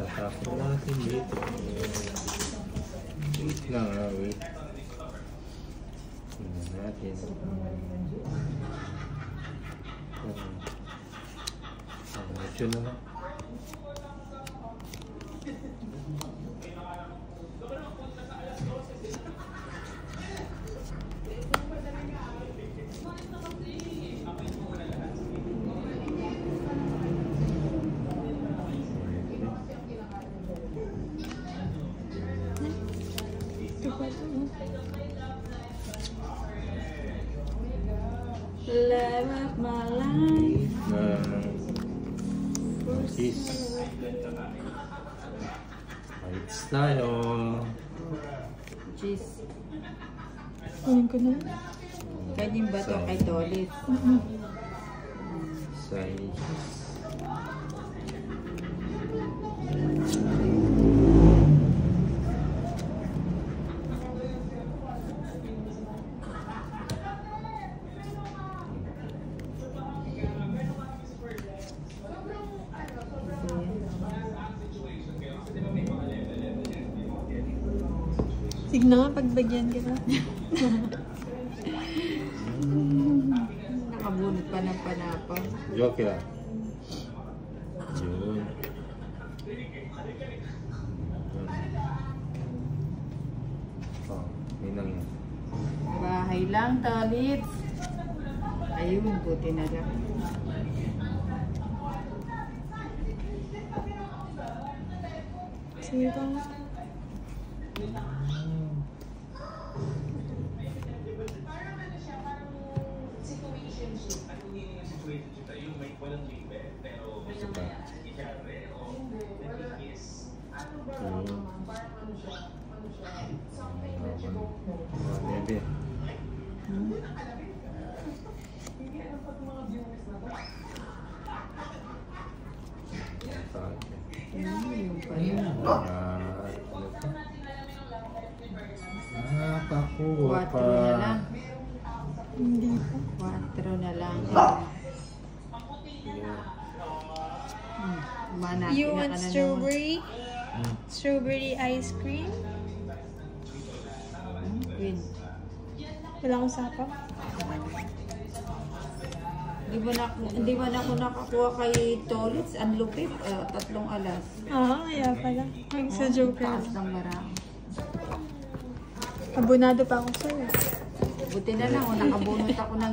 Tatapon natin dito. Wait lang ha, wait. Tingnan natin. Medyo na lang. Live of my life. Cheese. Lights tayo. Cheese. Kunin ko na. Kanyang ba ito kay Tolit? Size. Sige na nga, pagbagyan ka na. Nakabunot pa ng panapa. Joke lang. Yun. Oh, minang yan. Bahay lang, Tolit. Ayun, buti na lang. Sige ka. Maybe. Pakuha pa. 4 na lang. Hindi pa. 4 na lang. You want strawberry? Strawberry ice cream? Win. Wala akong sapa. Di ba na ako nakakuha kay Tolits? Ang lupit. 3 alas. Kaya pala. Sa Joker. Taas ng marami. Abonado pa ako sa'yo. Buti na lang, nakabunot ako ng